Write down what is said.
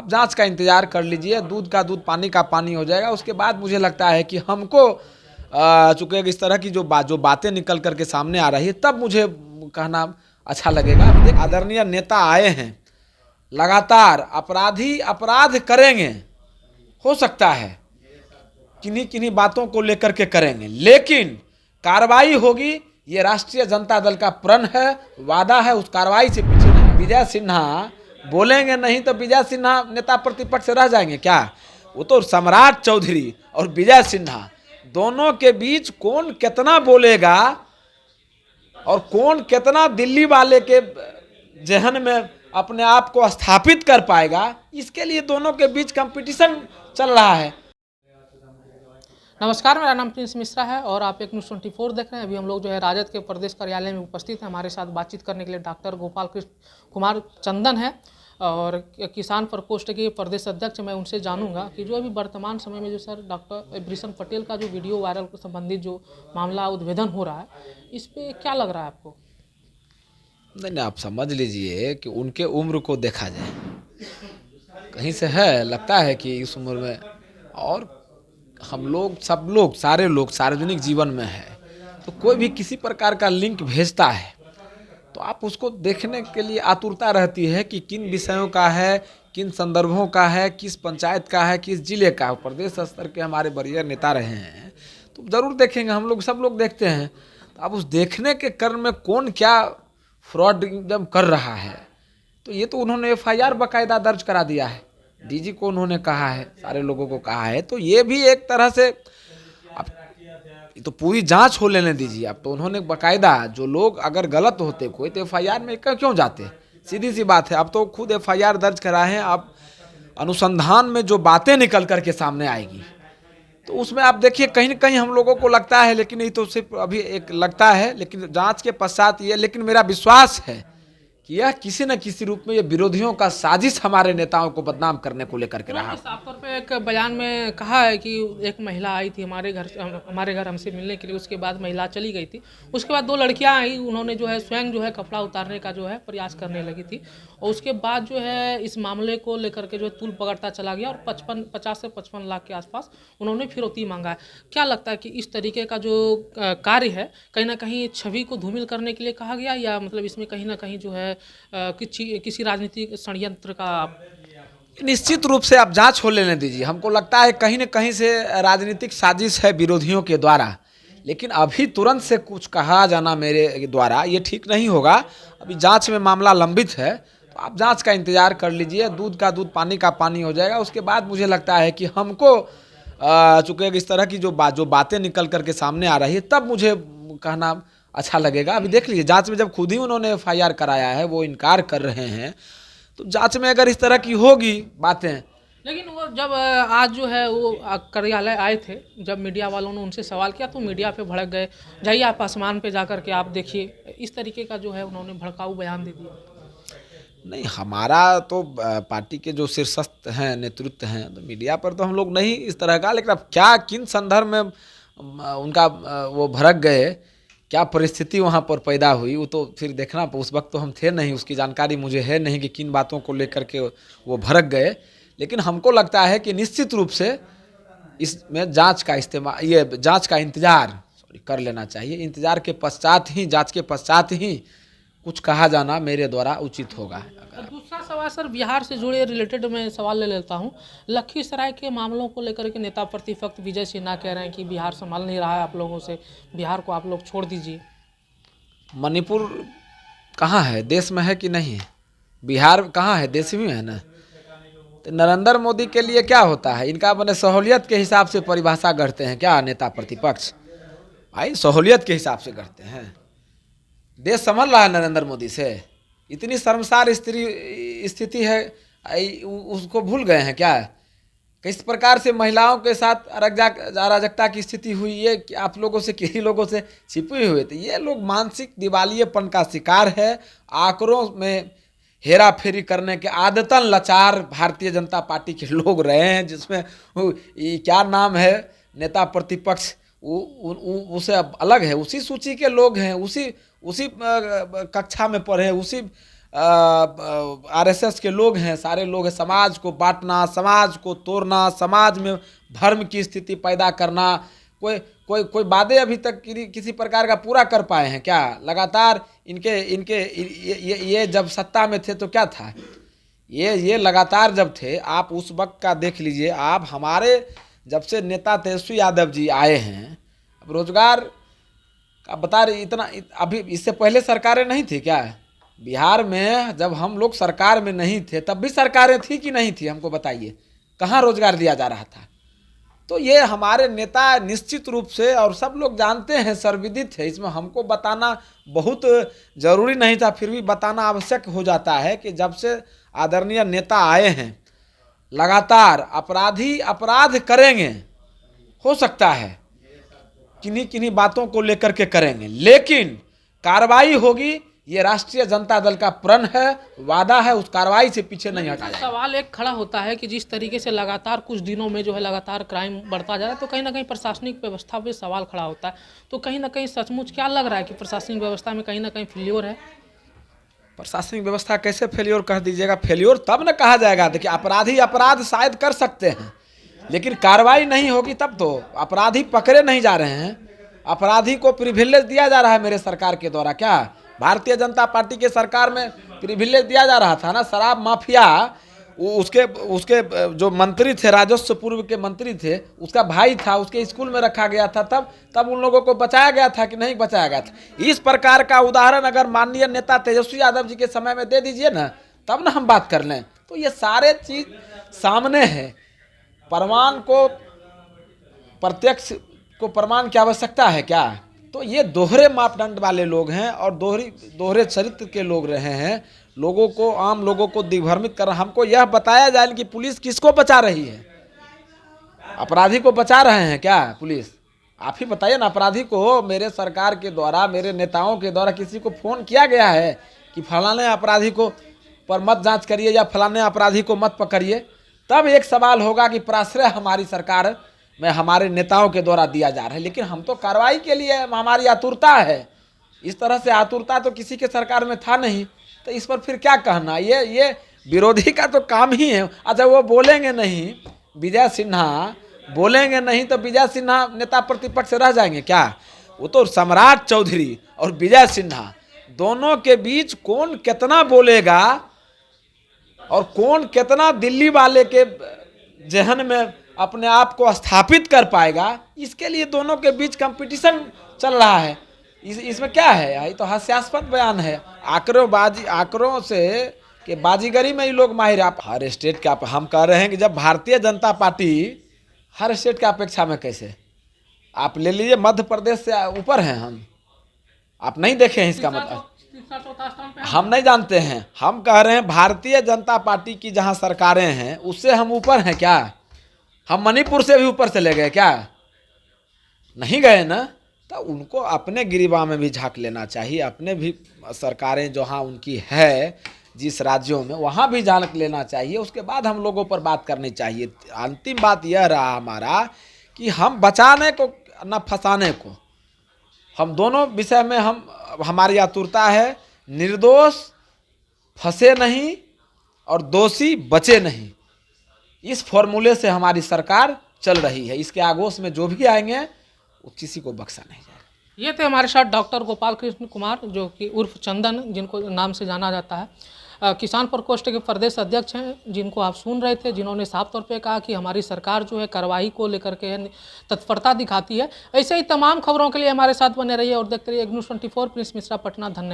आप जांच का इंतजार कर लीजिए, दूध का दूध पानी का पानी हो जाएगा। उसके बाद मुझे लगता है कि हमको चूंकि इस तरह की जो बातें निकल करके सामने आ रही है, तब मुझे कहना अच्छा लगेगा। अभी देखिए, आदरणीय नेता आए हैं, लगातार अपराधी अपराध करेंगे, हो सकता है किन्हीं किन्हीं बातों को लेकर के करेंगे, लेकिन कार्रवाई होगी। ये राष्ट्रीय जनता दल का प्रण है, वादा है, उस कार्रवाई से पीछे नहीं। विजय सिन्हा बोलेंगे नहीं तो विजय सिन्हा नेता प्रतिपक्ष रह जाएंगे क्या? वो तो सम्राट चौधरी और विजय सिन्हा दोनों के बीच कौन कितना बोलेगा और कौन कितना दिल्ली वाले के जहन में अपने आप को स्थापित कर पाएगा, इसके लिए दोनों के बीच कंपटीशन चल रहा है। नमस्कार, मेरा नाम प्रिंस मिश्रा है और आप एक न्यूज़ 24 देख रहे हैं। अभी हम लोग जो है राजद के प्रदेश कार्यालय में उपस्थित हैं। हमारे साथ बातचीत करने के लिए डॉक्टर गोपाल कृष्ण कुमार चंदन है और किसान प्रकोष्ठ के प्रदेश अध्यक्ष। मैं उनसे जानूंगा कि जो अभी वर्तमान समय में जो सर डॉक्टर वृषण पटेल का जो वीडियो वायरल संबंधित जो मामला उद्भेदन हो रहा है, इस पर क्या लग रहा है आपको? नहीं, आप समझ लीजिए कि उनके उम्र को देखा जाए, कहीं से है लगता है कि इस उम्र में, और हम लोग सब लोग सारे लोग सार्वजनिक जीवन में है, तो कोई भी किसी प्रकार का लिंक भेजता है तो आप उसको देखने के लिए आतुरता रहती है कि किन विषयों का है, किन संदर्भों का है, किस पंचायत का है, किस जिले का है। प्रदेश स्तर के हमारे वरीय नेता रहे हैं तो जरूर देखेंगे, हम लोग सब लोग देखते हैं। तो अब उस देखने के क्रम में कौन क्या फ्रॉड जब कर रहा है, तो ये तो उन्होंने एफआईआर बाकायदा दर्ज करा दिया है, डीजी को उन्होंने कहा है, सारे लोगों को कहा है। तो ये भी एक तरह से अब तो पूरी जांच हो लेने दीजिए। अब तो उन्होंने बाकायदा, जो लोग अगर गलत होते कोई तो एफआईआर में क्यों जाते, सीधी सी बात है। अब तो खुद एफआईआर दर्ज करा है, अब अनुसंधान में जो बातें निकल करके सामने आएगी तो उसमें आप देखिए कहीं न कहीं हम लोगों को लगता है, लेकिन ये तो सिर्फ अभी एक लगता है, लेकिन जांच के पश्चात ये, लेकिन मेरा विश्वास है कि यह किसी न किसी रूप में ये विरोधियों का साजिश हमारे नेताओं को बदनाम करने को लेकर के रहा। साफ तौर पे एक बयान में कहा है कि एक महिला आई थी हमारे घर हमसे मिलने के लिए, उसके बाद महिला चली गई थी। उसके बाद 2 लड़कियां आई, उन्होंने जो है स्वयं जो है कपड़ा उतारने का जो है प्रयास करने लगी थी और उसके बाद जो है इस मामले को लेकर के जो है तूल पकड़ता चला गया और 50 से 55 लाख के आसपास उन्होंने फिरौती मांगा है। क्या लगता है कि इस तरीके का जो कार्य है कहीं ना कहीं छवि को धूमिल करने के लिए कहा गया, या मतलब इसमें कहीं ना कहीं जो है किसी राजनीतिक षड्यंत्र का? निश्चित रूप से आप जांच हो लेने दीजिए। हमको लगता है कहीं न कहीं से राजनीतिक साजिश है विरोधियों के द्वारा, लेकिन अभी तुरंत से कुछ कहा जाना मेरे द्वारा ये ठीक नहीं होगा। अभी जांच में मामला लंबित है, तो आप जांच का इंतजार कर लीजिए, दूध का दूध पानी का पानी हो जाएगा। उसके बाद मुझे लगता है कि हमको चूंकि इस तरह की जो बातें निकल करके सामने आ रही है, तब मुझे कहना अच्छा लगेगा। अभी देख लीजिए, जांच में जब खुद ही उन्होंने एफआईआर कराया है, वो इनकार कर रहे हैं, तो जांच में अगर इस तरह की होगी बातें। लेकिन वो जब आज जो है वो कार्यालय आए थे, जब मीडिया वालों ने उनसे सवाल किया तो मीडिया पे भड़क गए। जाइए आप आसमान पे जा कर के आप देखिए, इस तरीके का जो है उन्होंने भड़काऊ बयान दे दिया। नहीं, हमारा तो पार्टी के जो शीर्षस्थ हैं, नेतृत्व हैं, तो मीडिया पर तो हम लोग नहीं इस तरह का, लेकिन अब क्या किन संदर्भ में उनका वो भड़क गए, क्या परिस्थिति वहाँ पर पैदा हुई, वो तो फिर देखना। उस वक्त तो हम थे नहीं, उसकी जानकारी मुझे है नहीं कि किन बातों को लेकर के वो भड़क गए। लेकिन हमको लगता है कि निश्चित रूप से इसमें जांच का इंतजार कर लेना चाहिए। इंतजार के पश्चात ही, जांच के पश्चात ही कुछ कहा जाना मेरे द्वारा उचित होगा। और दूसरा सवाल सर, बिहार से जुड़े रिलेटेड मैं सवाल ले लेता हूँ। लखीसराय के मामलों को लेकर के नेता प्रतिपक्ष विजय सिन्हा कह रहे हैं कि बिहार संभाल नहीं रहा है आप लोगों से, बिहार को आप लोग छोड़ दीजिए। मणिपुर कहाँ है, देश में है कि नहीं है? बिहार कहाँ है, देश में है ना। तो नरेंद्र मोदी के लिए क्या होता है, इनका अपने सहूलियत के हिसाब से परिभाषा गढ़ते हैं क्या नेता प्रतिपक्ष? भाई सहूलियत के हिसाब से गढ़ते हैं। देश संभल रहा है नरेंद्र मोदी से, इतनी शर्मसार स्थिति है, उसको भूल गए हैं क्या? किस प्रकार से महिलाओं के साथ अराजकता की स्थिति हुई, ये आप लोगों से, किन्हीं लोगों से छिपी हुई थी। ये लोग मानसिक दिवालियेपन का शिकार है, आंकड़ों में हेरा फेरी करने के आदतन लाचार भारतीय जनता पार्टी के लोग रहे हैं, जिसमें क्या नाम है नेता प्रतिपक्ष, उसे अलग है, उसी सूची के लोग हैं, उसी कक्षा में पढ़े, उसी आरएसएस के लोग हैं, सारे लोग हैं, समाज को बांटना, समाज को तोड़ना, समाज में भ्रम की स्थिति पैदा करना, कोई कोई कोई वादे अभी तक किसी प्रकार का पूरा कर पाए हैं क्या? लगातार इनके इनके ये जब सत्ता में थे तो क्या था? ये लगातार जब थे, आप उस वक्त का देख लीजिए। आप हमारे जब से नेता तेजस्वी यादव जी आए हैं, अब रोजगार का बता रहे इतना अभी इससे पहले सरकारें नहीं थी क्या? बिहार में जब हम लोग सरकार में नहीं थे तब भी सरकारें थी कि नहीं थी? हमको बताइए, कहाँ रोजगार दिया जा रहा था? तो ये हमारे नेता निश्चित रूप से, और सब लोग जानते हैं, सर्वविदित है, इसमें हमको बताना बहुत जरूरी नहीं था, फिर भी बताना आवश्यक हो जाता है कि जब से आदरणीय नेता आए हैं, लगातार अपराधी अपराध करेंगे, हो सकता है किन्हीं किन्हीं बातों को लेकर के करेंगे, लेकिन कार्रवाई होगी। ये राष्ट्रीय जनता दल का प्रण है, वादा है, उस कार्रवाई से पीछे नहीं हटा जाएगा। सवाल एक खड़ा होता है कि जिस तरीके से लगातार कुछ दिनों में जो है लगातार क्राइम बढ़ता जा रहा है, तो कहीं ना कहीं प्रशासनिक व्यवस्था पे सवाल खड़ा होता है। तो कहीं ना कहीं सचमुच क्या लग रहा है कि प्रशासनिक व्यवस्था में कहीं ना कहीं फेल्योर है? प्रशासनिक व्यवस्था कैसे फेल्योर कह दीजिएगा? फेल्योर तब न कहा जाएगा। देखिए, अपराधी अपराध शायद कर सकते हैं, लेकिन कार्रवाई नहीं होगी तब तो। अपराधी पकड़े नहीं जा रहे हैं, अपराधी को प्रिविलेज दिया जा रहा है मेरे सरकार के द्वारा। क्या भारतीय जनता पार्टी के सरकार में प्रिविलेज दिया जा रहा था ना? शराब माफिया, उसके जो मंत्री थे, राजस्व पूर्व के मंत्री थे, उसका भाई था, उसके स्कूल में रखा गया था, तब उन लोगों को बचाया गया था कि नहीं बचाया गया था? इस प्रकार का उदाहरण अगर माननीय नेता तेजस्वी यादव जी के समय में दे दीजिए ना, तब ना हम बात कर लें। तो ये सारे चीज सामने है। प्रमाण को, प्रत्यक्ष को प्रमाण की आवश्यकता है क्या? तो ये दोहरे मापदंड वाले लोग हैं और दोहरे चरित्र के लोग रहे हैं। लोगों को, आम लोगों को दिग्भ्रमित कर, हमको यह बताया जाए कि पुलिस किसको बचा रही है? अपराधी को बचा रहे हैं क्या पुलिस? आप ही बताइए ना। अपराधी को मेरे सरकार के द्वारा, मेरे नेताओं के द्वारा किसी को फोन किया गया है कि फलाने अपराधी को पर मत जांच करिए या फलाने अपराधी को मत पकड़िए? तब एक सवाल होगा कि प्राश्रय हमारी सरकार में हमारे नेताओं के द्वारा दिया जा रहा है। लेकिन हम तो कार्रवाई के लिए, हमारी आतुरता है। इस तरह से आतुरता तो किसी के सरकार में था नहीं, तो इस पर फिर क्या कहना? ये विरोधी का तो काम ही है। अच्छा, वो बोलेंगे नहीं, विजय सिन्हा बोलेंगे नहीं तो विजय सिन्हा नेता प्रतिपक्ष रह जाएंगे क्या? वो तो सम्राट चौधरी और विजय सिन्हा दोनों के बीच कौन कितना बोलेगा और कौन कितना दिल्ली वाले के जहन में अपने आप को स्थापित कर पाएगा, इसके लिए दोनों के बीच कंपटीशन चल रहा है। इसमें क्या है? ये तो हास्यास्पद बयान है। आंकड़ों से कि बाजीगरी में ही लोग माहिर। आप हर स्टेट का, हम कह रहे हैं कि जब भारतीय जनता पार्टी हर स्टेट की अपेक्षा में, कैसे आप ले लीजिए, मध्य प्रदेश से ऊपर हैं हम। आप नहीं देखे हैं इसका मतलब? हम नहीं जानते हैं। हम कह रहे हैं भारतीय जनता पार्टी की जहां सरकारें हैं उससे हम ऊपर हैं क्या? हम मणिपुर से भी ऊपर चले गए क्या? नहीं गए ना। तो उनको अपने गिरिबा में भी झांक लेना चाहिए। अपने भी सरकारें जहाँ उनकी है, जिस राज्यों में, वहाँ भी झांक लेना चाहिए। उसके बाद हम लोगों पर बात करनी चाहिए। अंतिम बात यह रहा हमारा कि हम बचाने को न फंसाने को, हम दोनों विषय में हमारी आतुरता है। निर्दोष फंसे नहीं और दोषी बचे नहीं, इस फॉर्मूले से हमारी सरकार चल रही है। इसके आगोश में जो भी आएंगे वो किसी को बख्शा नहीं जाएगा। ये थे हमारे साथ डॉक्टर गोपाल कृष्ण कुमार, जो कि उर्फ चंदन, जिनको नाम से जाना जाता है, किसान प्रकोष्ठ के प्रदेश अध्यक्ष हैं, जिनको आप सुन रहे थे, जिन्होंने साफ तौर पे कहा कि हमारी सरकार जो है कार्रवाई को लेकर के तत्परता दिखाती है। ऐसे ही तमाम खबरों के लिए हमारे साथ बने रहिए और देखते रहिए न्यूज़ 24। प्रिंस मिश्रा, पटना। धन्यवाद।